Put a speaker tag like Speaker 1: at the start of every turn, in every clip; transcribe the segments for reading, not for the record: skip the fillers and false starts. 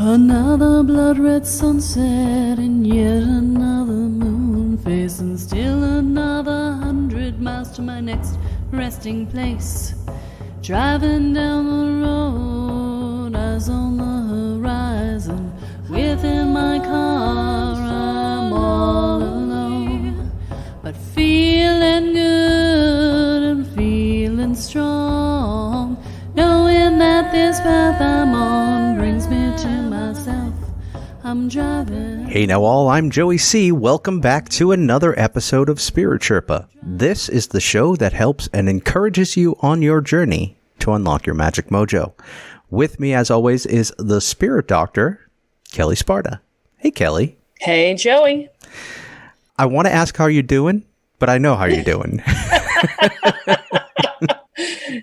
Speaker 1: Another blood-red sunset and yet another moon face, and still another 100 miles to my next resting place. Driving down the road, eyes on the horizon. Within my car, I'm all alone, but feeling good and feeling strong, knowing that this path I'm on brings me to myself. I'm driving.
Speaker 2: Hey now all, I'm Joey C. Welcome back to another episode of Spirit Sherpa. This is the show that helps and encourages you on your journey to unlock your magic mojo. With me, as always, is the Spirit Doctor, Kelle Sparta. Hey, Kelly.
Speaker 3: Hey, Joey.
Speaker 2: I want to ask how you're doing, but I know how you're doing.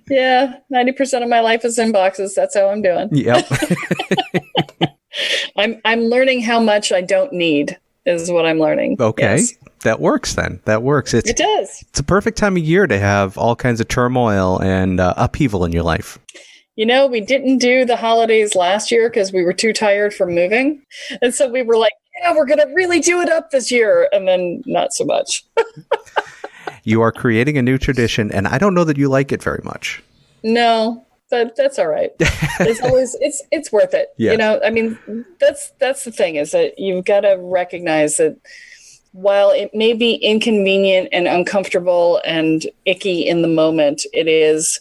Speaker 3: Yeah, 90% of my life is in boxes. That's how I'm doing.
Speaker 2: Yep.
Speaker 3: I'm learning how much I don't need is what I'm learning.
Speaker 2: Okay.
Speaker 3: Yes.
Speaker 2: That works then. That works.
Speaker 3: It does.
Speaker 2: It's a perfect time of year to have all kinds of turmoil and upheaval in your life.
Speaker 3: You know, we didn't do the holidays last year because we were too tired from moving. And so we were like, yeah, we're going to really do it up this year. And then not so much.
Speaker 2: You are creating a new tradition, and I don't know that you like it very much.
Speaker 3: No, but that's all right. It's always, it's worth it.
Speaker 2: Yes.
Speaker 3: You know, I mean, that's the thing, is that you've got to recognize that while it may be inconvenient and uncomfortable and icky in the moment, it is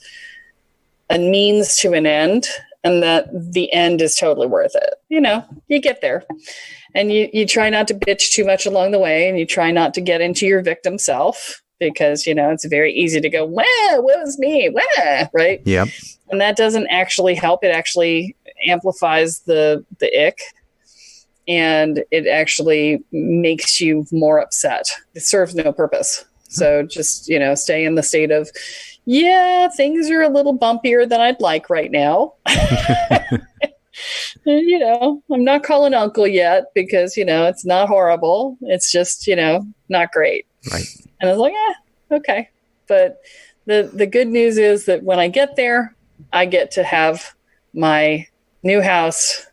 Speaker 3: a means to an end, and that the end is totally worth it. You know, you get there and you try not to bitch too much along the way, and you try not to get into your victim self, because, you know, it's very easy to go, wah, what was me? Wah, right?
Speaker 2: Yep.
Speaker 3: And that doesn't actually help. It actually amplifies the ick, and it actually makes you more upset. It serves no purpose. So just, you know, stay in the state of, yeah, things are a little bumpier than I'd like right now. You know, I'm not calling uncle yet because, you know, it's not horrible. It's just, you know, not great.
Speaker 2: Right.
Speaker 3: And I was like, okay. But the good news is that when I get there, I get to have my new house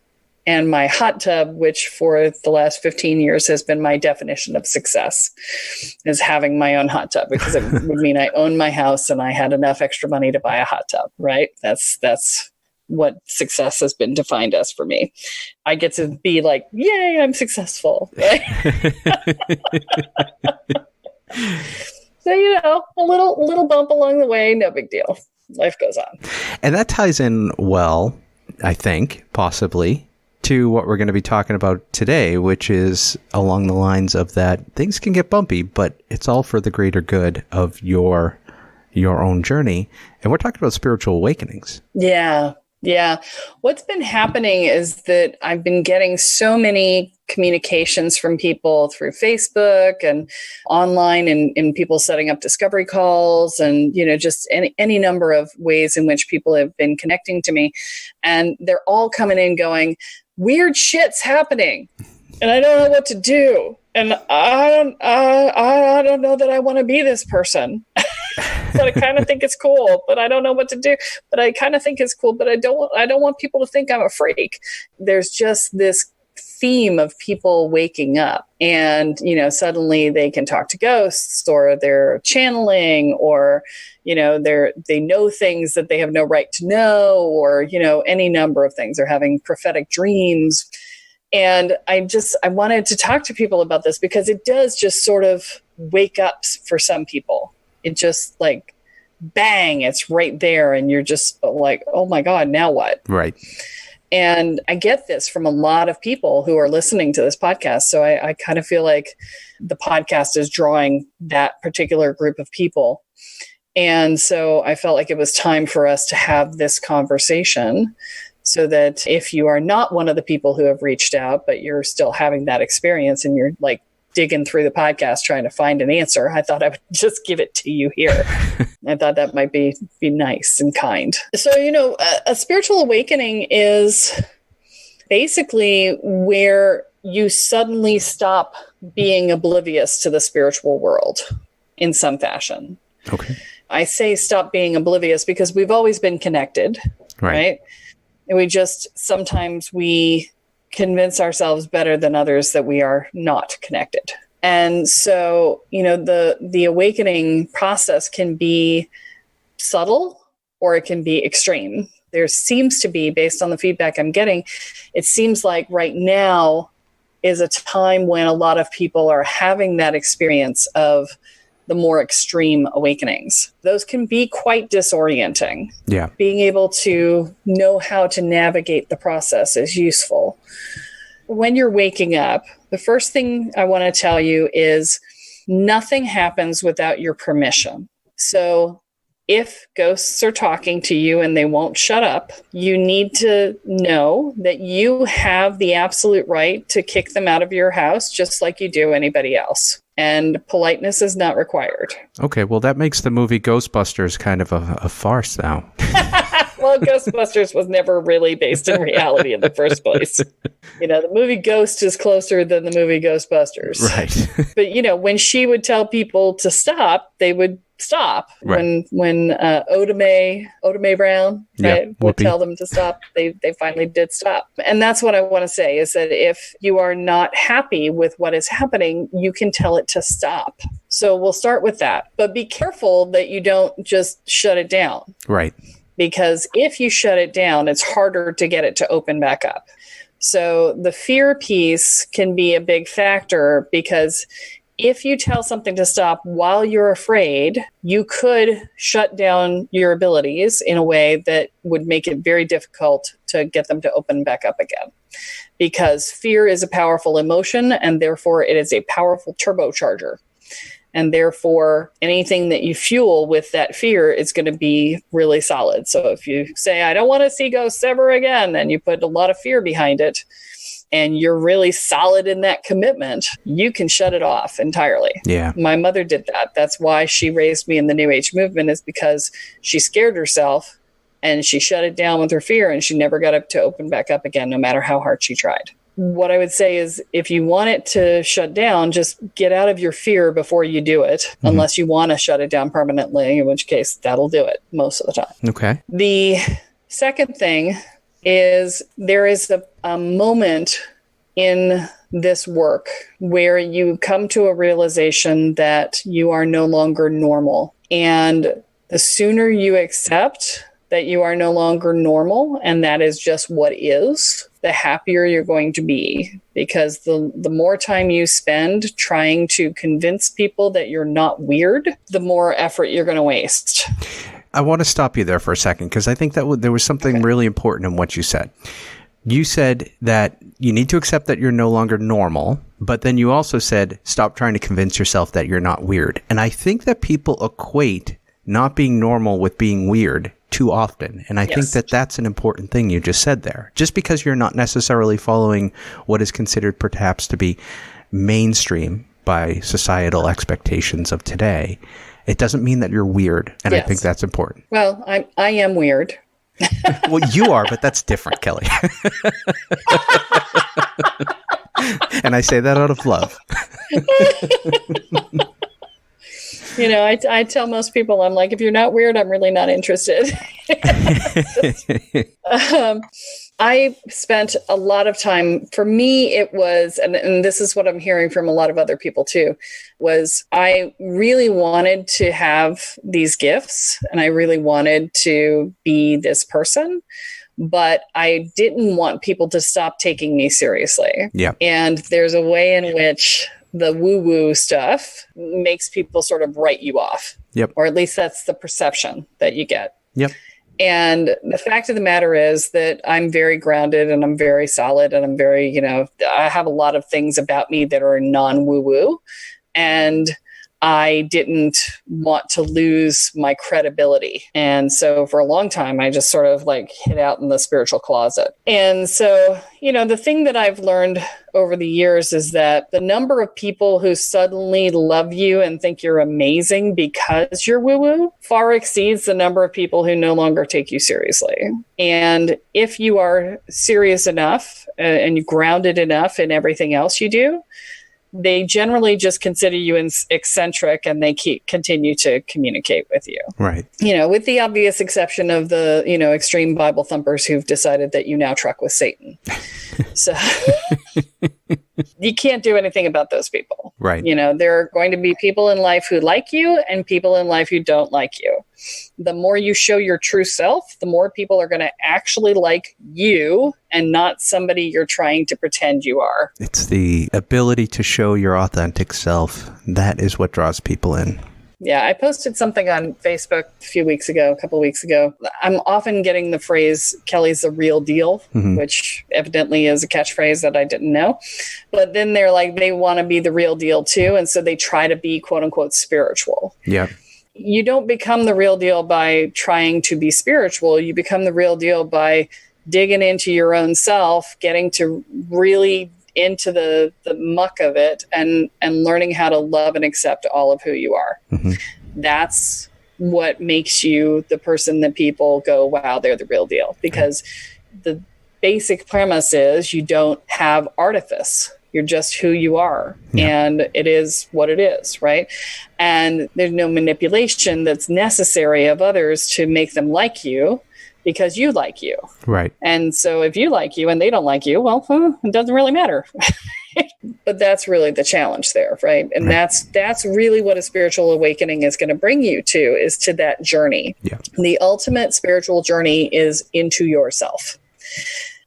Speaker 3: and my hot tub, which for the last 15 years has been my definition of success, is having my own hot tub, because it would mean I own my house and I had enough extra money to buy a hot tub, right? That's what success has been defined as for me. I get to be like, yay, I'm successful. Right? So, you know, a little bump along the way, no big deal. Life goes on.
Speaker 2: And that ties in well, I think, possibly, to what we're going to be talking about today, which is along the lines of that things can get bumpy, but it's all for the greater good of your own journey. And we're talking about spiritual awakenings.
Speaker 3: Yeah. Yeah. What's been happening is that I've been getting so many communications from people through Facebook and online, and people setting up discovery calls, and, you know, just any number of ways in which people have been connecting to me. And they're all coming in going, weird shit's happening and I don't know what to do. And I don't know that I want to be this person. But I kind of think it's cool, but I don't know what to do. But I kind of think it's cool, but I don't want people to think I'm a freak. There's just this theme of people waking up, and, you know, suddenly they can talk to ghosts, or they're channeling, or, you know, they know things that they have no right to know, or, you know, any number of things. They're having prophetic dreams. And I wanted to talk to people about this, because it does just sort of wake up for some people. It just like, bang, it's right there. And you're just like, oh my God, now what?
Speaker 2: Right.
Speaker 3: And I get this from a lot of people who are listening to this podcast. So I kind of feel like the podcast is drawing that particular group of people. And so I felt like it was time for us to have this conversation, so that if you are not one of the people who have reached out, but you're still having that experience and you're like digging through the podcast trying to find an answer, I thought I would just give it to you here. I thought that might be nice and kind. So, you know, a spiritual awakening is basically where you suddenly stop being oblivious to the spiritual world in some fashion.
Speaker 2: Okay.
Speaker 3: I say stop being oblivious because we've always been connected, right? And we just, sometimes we convince ourselves better than others that we are not connected. And so, the awakening process can be subtle or it can be extreme. There seems to be, based on the feedback I'm getting, it seems like right now is a time when a lot of people are having that experience of the more extreme awakenings. Those can be quite disorienting.
Speaker 2: Yeah.
Speaker 3: Being able to know how to navigate the process is useful. When you're waking up, the first thing I want to tell you is nothing happens without your permission. So if ghosts are talking to you and they won't shut up, you need to know that you have the absolute right to kick them out of your house just like you do anybody else. And politeness is not required. Okay,
Speaker 2: well, that makes the movie Ghostbusters kind of a farce now.
Speaker 3: Well, Ghostbusters was never really based in reality in the first place. The movie Ghost is closer than the movie Ghostbusters.
Speaker 2: Right.
Speaker 3: But, when she would tell people to stop, they would stop. Right. When Oda Brown would tell them to stop, they finally did stop. And that's what I want to say is that if you are not happy with what is happening, you can tell it to stop. So we'll start with that. But be careful that you don't just shut it down.
Speaker 2: Right.
Speaker 3: Because if you shut it down, it's harder to get it to open back up. So the fear piece can be a big factor because if you tell something to stop while you're afraid, you could shut down your abilities in a way that would make it very difficult to get them to open back up again. Because fear is a powerful emotion, and therefore it is a powerful turbocharger. And therefore, anything that you fuel with that fear is going to be really solid. So if you say, I don't want to see ghosts ever again, and you put a lot of fear behind it, and you're really solid in that commitment, you can shut it off entirely.
Speaker 2: Yeah.
Speaker 3: My mother did that. That's why she raised me in the New Age movement, is because she scared herself and she shut it down with her fear, and she never got up to open back up again, no matter how hard she tried. What I would say is if you want it to shut down, just get out of your fear before you do it, unless you want to shut it down permanently, in which case that'll do it most of the time.
Speaker 2: Okay.
Speaker 3: The second thing is there is a moment in this work where you come to a realization that you are no longer normal. And the sooner you accept that you are no longer normal and that is just what is, the happier you're going to be. Because the more time you spend trying to convince people that you're not weird, the more effort you're going to waste.
Speaker 2: I want to stop you there for a second, because I think that there was something really important in what you said. You said that you need to accept that you're no longer normal, but then you also said, stop trying to convince yourself that you're not weird. And I think that people equate not being normal with being weird too often. And I think that that's an important thing you just said there. Just because you're not necessarily following what is considered perhaps to be mainstream by societal expectations of today, it doesn't mean that you're weird. And I think that's important.
Speaker 3: Well, I am weird.
Speaker 2: Well, you are, but that's different, Kelly. And I say that out of love.
Speaker 3: I tell most people, I'm like, if you're not weird, I'm really not interested. I spent a lot of time, for me, it was, and this is what I'm hearing from a lot of other people too, was I really wanted to have these gifts and I really wanted to be this person, but I didn't want people to stop taking me seriously.
Speaker 2: Yeah.
Speaker 3: And there's a way in which the woo-woo stuff makes people sort of write you off.
Speaker 2: Yep.
Speaker 3: Or at least that's the perception that you get.
Speaker 2: Yep.
Speaker 3: And the fact of the matter is that I'm very grounded and I'm very solid and I'm very, I have a lot of things about me that are non-woo-woo. And I didn't want to lose my credibility. And so for a long time, I just sort of hid out in the spiritual closet. And so, the thing that I've learned over the years is that the number of people who suddenly love you and think you're amazing because you're woo-woo far exceeds the number of people who no longer take you seriously. And if you are serious enough and grounded enough in everything else you do, they generally just consider you eccentric, and they continue to communicate with you.
Speaker 2: Right.
Speaker 3: With the obvious exception of the, extreme Bible thumpers who've decided that you now truck with Satan. So you can't do anything about those people.
Speaker 2: Right.
Speaker 3: There are going to be people in life who like you and people in life who don't like you. The more you show your true self, the more people are going to actually like you and not somebody you're trying to pretend you are.
Speaker 2: It's the ability to show your authentic self. That is what draws people in.
Speaker 3: Yeah, I posted something on Facebook a couple weeks ago. I'm often getting the phrase, Kelly's the real deal, which evidently is a catchphrase that I didn't know. But then they're like, they want to be the real deal too. And so they try to be quote unquote spiritual.
Speaker 2: Yeah.
Speaker 3: You don't become the real deal by trying to be spiritual. You become the real deal by digging into your own self, getting to really into the muck of it and learning how to love and accept all of who you are. That's what makes you the person that people go, wow, they're the real deal. Because the basic premise is you don't have artifice. You're just who you are. Yeah. And it is what it is, right? And there's no manipulation that's necessary of others to make them like you, because you like you. Right. And so if you like you and they don't like you, well, it doesn't really matter. But that's really the challenge there, right? And that's really what a spiritual awakening is going to bring you to, is to that journey. Yeah. The ultimate spiritual journey is into yourself.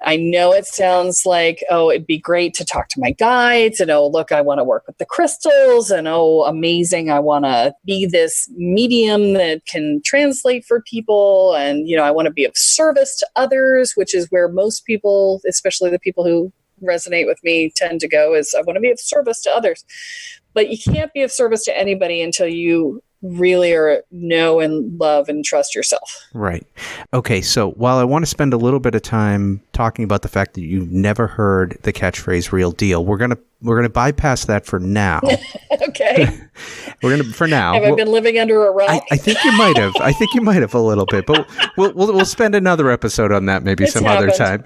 Speaker 3: I know it sounds like, oh, it'd be great to talk to my guides, and oh, look, I want to work with the crystals, and oh, amazing, I want to be this medium that can translate for people, and I want to be of service to others, which is where most people, especially the people who resonate with me, tend to go, is I want to be of service to others. But you can't be of service to anybody until you really know and love and trust yourself.
Speaker 2: Right. Okay. So while I want to spend a little bit of time talking about the fact that you've never heard the catchphrase "real deal," we're gonna bypass that for now.
Speaker 3: Okay.
Speaker 2: For now.
Speaker 3: Have I been living under a rock?
Speaker 2: I think you might have. I think you might have a little bit, but we'll spend another episode on that maybe some other time.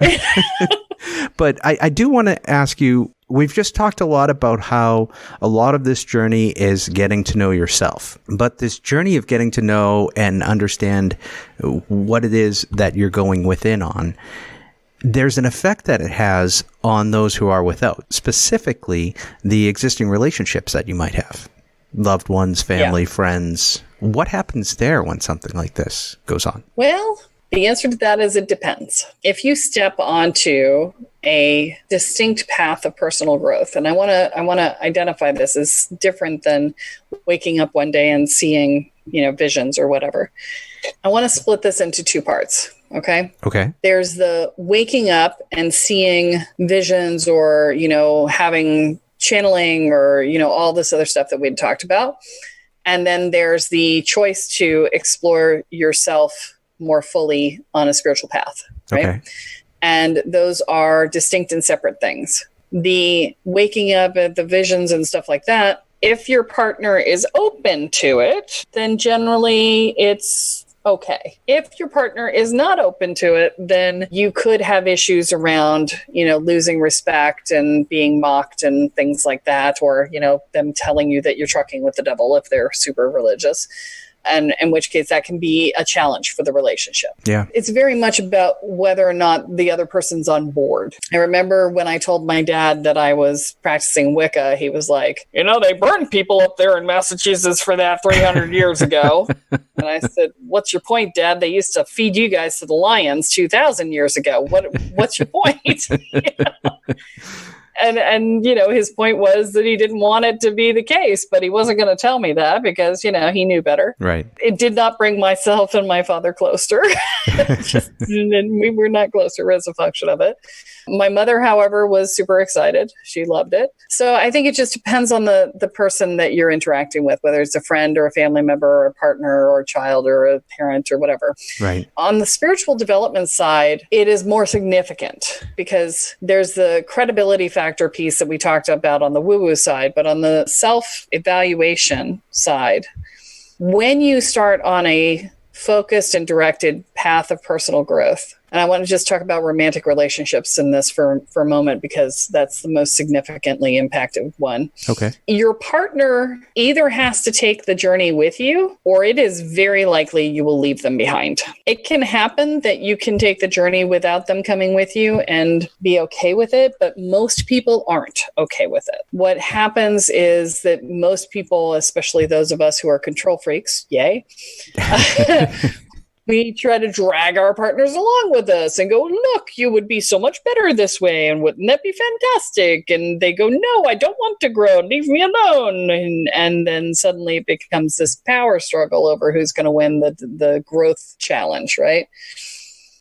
Speaker 2: But I do want to ask you, we've just talked a lot about how a lot of this journey is getting to know yourself. But this journey of getting to know and understand what it is that you're going within on, there's an effect that it has on those who are without, specifically the existing relationships that you might have. Loved ones, family, friends. What happens there when something like this goes on?
Speaker 3: Well, the answer to that is it depends. If you step onto a distinct path of personal growth, and I want to identify this as different than waking up one day and seeing, visions or whatever. I want to split this into two parts. Okay. Okay. There's the waking up and seeing visions, or, having channeling, or, all this other stuff that we'd talked about. And then there's the choice to explore yourself more fully on a spiritual path, right? Okay. And those are distinct and separate things. The waking up at the visions and stuff like that, if your partner is open to it, then generally it's okay. If your partner is not open to it, then you could have issues around, losing respect and being mocked and things like that, or, them telling you that you're trucking with the devil if they're super religious. And in which case that can be a challenge for the relationship. Yeah. It's very much about whether or not the other person's on board. I remember when I told my dad that I was practicing Wicca, he was like, they burned people up there in Massachusetts for that 300 years ago. And I said, what's your point, Dad? They used to feed you guys to the lions 2,000 years ago. What's your point? And his point was that he didn't want it to be the case, but he wasn't going to tell me that because, he knew better. Right. It did not bring myself and my father closer. And we were not closer as a function of it. My mother, however, was super excited. She loved it. So I think it just depends on the person that you're interacting with, whether it's a friend or a family member or a partner or a child or a parent or whatever. Right. On the spiritual development side, it is more significant because there's the credibility factor piece that we talked about on the woo-woo side, but on the self-evaluation side, when you start on a focused and directed path of personal growth, And I want to just talk about romantic relationships in this for a moment, because that's the most significantly impacted one.
Speaker 2: Okay.
Speaker 3: Your partner either has to take the journey with you, or it is very likely you will leave them behind. It can happen that you can take the journey without them coming with you and be okay with it, but most people aren't okay with it. What happens is that most people, especially those of us who are control freaks, yay, we try to drag our partners along with us and go, look, you would be so much better this way. And wouldn't that be fantastic? And they go, no, I don't want to grow. Leave me alone. And then suddenly it becomes this power struggle over who's going to win the growth challenge, right?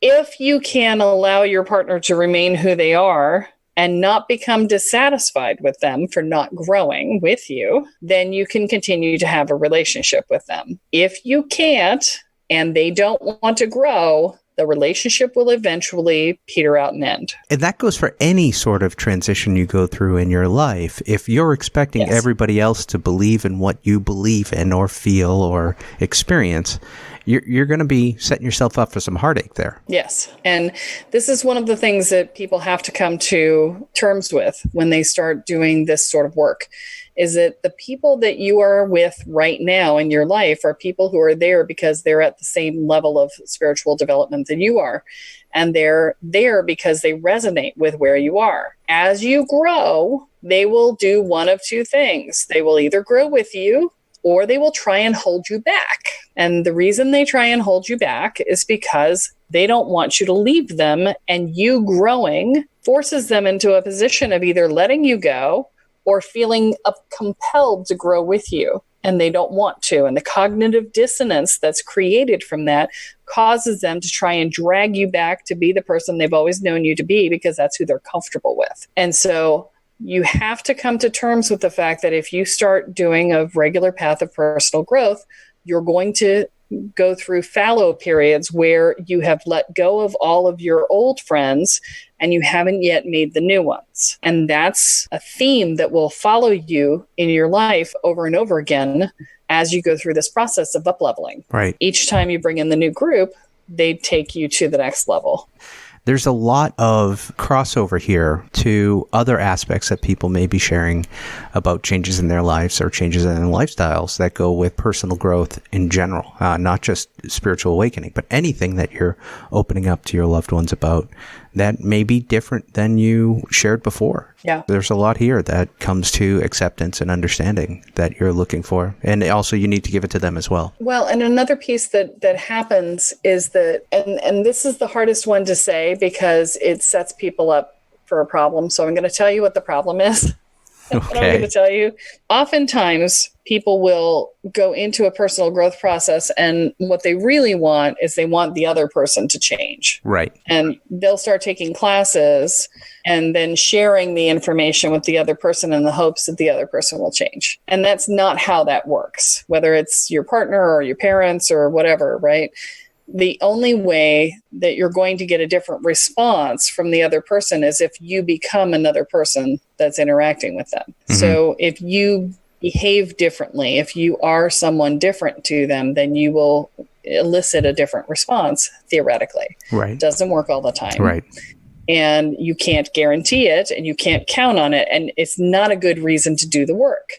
Speaker 3: If you can allow your partner to remain who they are and not become dissatisfied with them for not growing with you, then you can continue to have a relationship with them. If you can't, and they don't want to grow, the relationship will eventually peter out and end.
Speaker 2: And that goes for any sort of transition you go through in your life. If you're expecting everybody else to believe in what you believe in or feel or experience, you're going to be setting yourself up for some heartache there.
Speaker 3: Yes. And this is one of the things that people have to come to terms with when they start doing this sort of work, is that the people that you are with right now in your life are people who are there because they're at the same level of spiritual development that you are. And they're there because they resonate with where you are. As you grow, they will do one of two things. They will either grow with you, or they will try and hold you back. And the reason they try and hold you back is because they don't want you to leave them, and you growing forces them into a position of either letting you go or feeling compelled to grow with you, and they don't want to. And the cognitive dissonance that's created from that causes them to try and drag you back to be the person they've always known you to be, because that's who they're comfortable with. And so you have to come to terms with the fact that if you start doing a regular path of personal growth, you're going to go through fallow periods where you have let go of all of your old friends and you haven't yet made the new ones. And that's a theme that will follow you in your life over and over again as you go through this process of up-leveling.
Speaker 2: Right.
Speaker 3: Each time you bring in the new group, they take you to the next level.
Speaker 2: There's a lot of crossover here to other aspects that people may be sharing about changes in their lives or changes in their lifestyles that go with personal growth in general, not just spiritual awakening, but anything that you're opening up to your loved ones about that may be different than you shared before.
Speaker 3: Yeah.
Speaker 2: There's a lot here that comes to acceptance and understanding that you're looking for. And also you need to give it to them as well.
Speaker 3: Well, and another piece that happens is that, and this is the hardest one to say because it sets people up for a problem. So I'm going to tell you what the problem is. Okay. I'm going to tell you, oftentimes people will go into a personal growth process and what they really want is they want the other person to change.
Speaker 2: Right.
Speaker 3: And they'll start taking classes and then sharing the information with the other person in the hopes that the other person will change. And that's not how that works, whether it's your partner or your parents or whatever, right? The only way that you're going to get a different response from the other person is if you become another person that's interacting with them. Mm-hmm. So if you behave differently, if you are someone different to them, then you will elicit a different response, theoretically.
Speaker 2: Right.
Speaker 3: It doesn't work all the time.
Speaker 2: Right.
Speaker 3: And you can't guarantee it and you can't count on it. And it's not a good reason to do the work.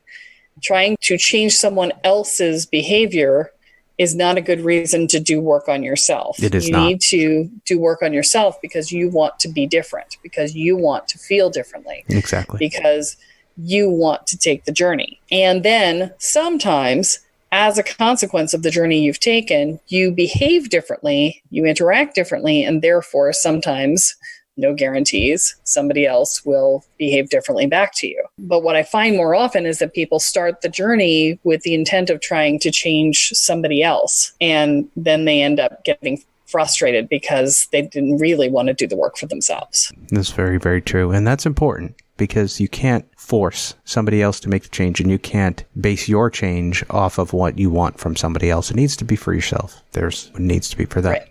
Speaker 3: Trying to change someone else's behavior is not a good reason to do work on yourself.
Speaker 2: It is
Speaker 3: you
Speaker 2: not.
Speaker 3: need to do work on yourself because you want to be different, because you want to feel differently.
Speaker 2: Exactly.
Speaker 3: Because you want to take the journey. And then sometimes, as a consequence of the journey you've taken, you behave differently, you interact differently, and therefore sometimes, no guarantees, somebody else will behave differently back to you. But what I find more often is that people start the journey with the intent of trying to change somebody else. And then they end up getting frustrated because they didn't really want to do the work for themselves.
Speaker 2: That's very, very true. And that's important because you can't force somebody else to make the change and you can't base your change off of what you want from somebody else. It needs to be for yourself. There's what needs to be for that.
Speaker 3: Right.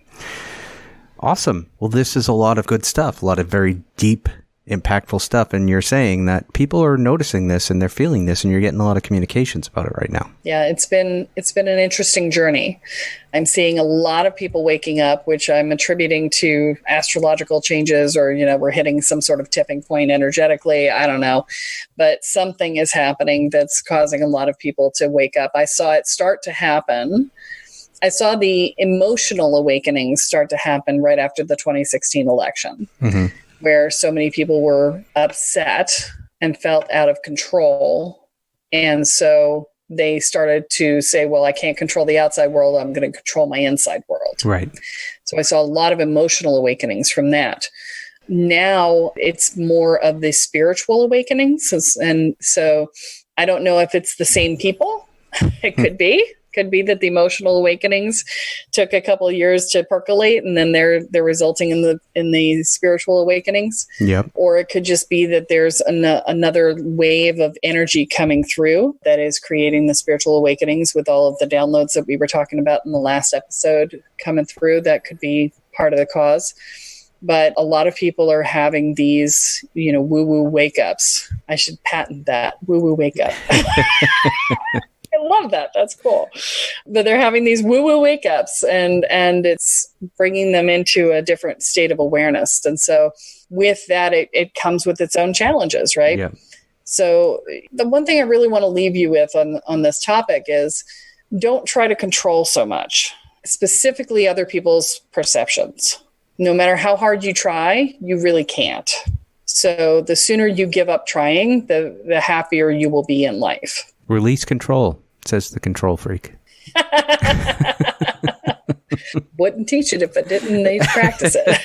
Speaker 2: Awesome. Well, this is a lot of good stuff, a lot of very deep impactful stuff. And you're saying that people are noticing this and they're feeling this, and you're getting a lot of communications about it right now.
Speaker 3: Yeah, it's been an interesting journey. I'm seeing a lot of people waking up, which I'm attributing to astrological changes, or, we're hitting some sort of tipping point energetically. I don't know. But something is happening that's causing a lot of people to wake up. I saw it start to happen. I saw the emotional awakenings start to happen right after the 2016 election, where so many people were upset and felt out of control. And so they started to say, well, I can't control the outside world. I'm going to control my inside world.
Speaker 2: Right.
Speaker 3: So I saw a lot of emotional awakenings from that. Now it's more of the spiritual awakenings. And so I don't know if it's the same people. It could be. Could be that the emotional awakenings took a couple of years to percolate, and then they're resulting in the spiritual awakenings.
Speaker 2: Yep.
Speaker 3: Or it could just be that there's another wave of energy coming through that is creating the spiritual awakenings, with all of the downloads that we were talking about in the last episode coming through. That could be part of the cause. But a lot of people are having these, woo-woo wake-ups. I should patent that, woo-woo wake-up. I love that. That's cool. But they're having these woo-woo wake-ups, and it's bringing them into a different state of awareness. And so with that, it comes with its own challenges, right?
Speaker 2: Yeah.
Speaker 3: So the one thing I really want to leave you with on this topic is, don't try to control so much, specifically other people's perceptions. No matter how hard you try, you really can't. So the sooner you give up trying, the happier you will be in life.
Speaker 2: Release control, says the control freak.
Speaker 3: Wouldn't teach it if I didn't need to practice it.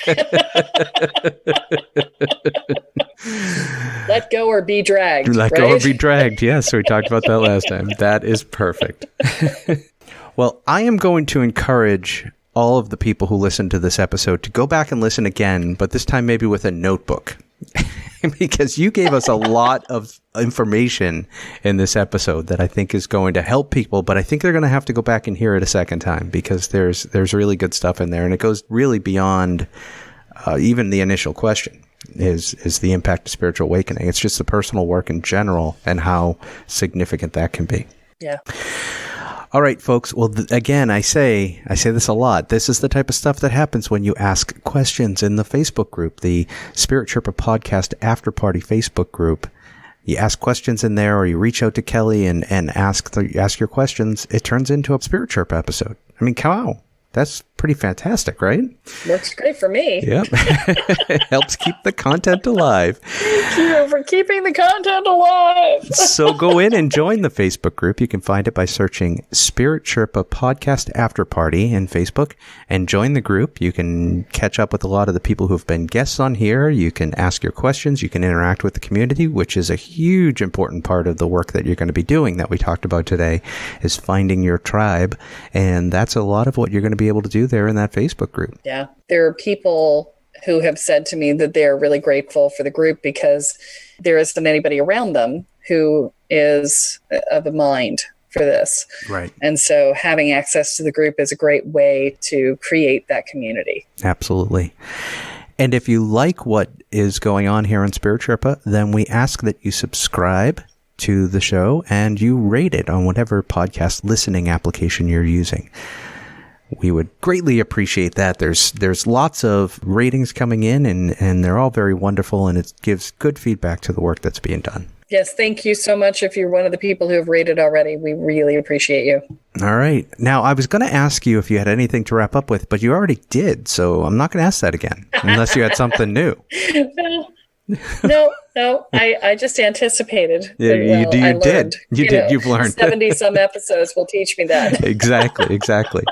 Speaker 3: Let go or be dragged.
Speaker 2: Let go or be dragged. Yes, we talked about that last time. That is perfect. Well, I am going to encourage all of the people who listen to this episode to go back and listen again, but this time maybe with a notebook. Because you gave us a lot of information in this episode that I think is going to help people, but I think they're going to have to go back and hear it a second time, because there's really good stuff in there, and it goes really beyond even the initial question is the impact of spiritual awakening. It's just the personal work in general and how significant that can be.
Speaker 3: Yeah.
Speaker 2: All right, folks. Well, again, I say this a lot. This is the type of stuff that happens when you ask questions in the Facebook group, the Spirit Sherpa Podcast After Party Facebook group. You ask questions in there, or you reach out to Kelly and ask your questions. It turns into a Spirit Sherpa episode. I mean, wow. That's pretty fantastic, right?
Speaker 3: Works great for me.
Speaker 2: Yep. It helps keep the content alive.
Speaker 3: Thank you for keeping the content alive.
Speaker 2: So go in and join the Facebook group. You can find it by searching Spirit Sherpa Podcast After Party in Facebook, and join the group. You can catch up with a lot of the people who've been guests on here. You can ask your questions. You can interact with the community, which is a huge important part of the work that you're going to be doing that we talked about today, is finding your tribe. And that's a lot of what you're going to be able to do there in that Facebook group.
Speaker 3: Yeah. There are people who have said to me that they're really grateful for the group because there isn't anybody around them who is of a mind for this.
Speaker 2: Right.
Speaker 3: And so having access to the group is a great way to create that community.
Speaker 2: Absolutely. And if you like what is going on here on Spirit Sherpa, then we ask that you subscribe to the show and you rate it on whatever podcast listening application you're using. We would greatly appreciate that. There's lots of ratings coming in, and they're all very wonderful, and it gives good feedback to the work that's being done.
Speaker 3: Yes, thank you so much. If you're one of the people who have rated already, we really appreciate you. All right.
Speaker 2: Now, I was going to ask you if you had anything to wrap up with, but you already did, so I'm not going to ask that again, unless you had something new.
Speaker 3: No. I just anticipated.
Speaker 2: Yeah, you did. You did. You've learned.
Speaker 3: 70-some episodes will teach me that.
Speaker 2: Exactly.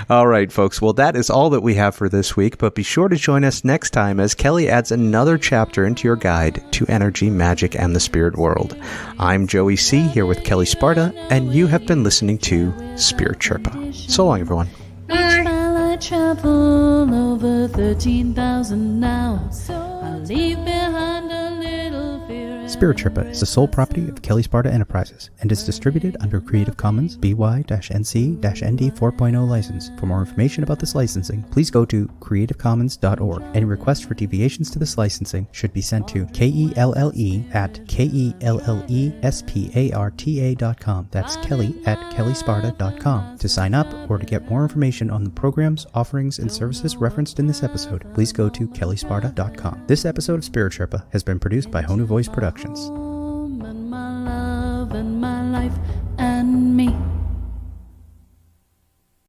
Speaker 2: All right, folks. Well, that is all that we have for this week, but be sure to join us next time as Kelly adds another chapter into your guide to energy, magic, and the spirit world. I'm Joey C. here with Kelle Sparta, and you have been listening to Spirit Sherpa. So long, everyone.
Speaker 3: Bye.
Speaker 1: I travel over 13,000 now. I leave behind a little fear.
Speaker 4: Spirit Sherpa is the sole property of Kelle Sparta Enterprises and is distributed under Creative Commons BY-NC-ND 4.0 license. For more information about this licensing, please go to creativecommons.org. Any requests for deviations to this licensing should be sent to KELLE@KELLESPARTA.com. That's Kelly@KelleSparta.com. To sign up or to get more information on the programs, offerings, and services referenced in this episode, please go to KelleSparta.com. This episode of Spirit Sherpa has been produced by Honu Voice Productions.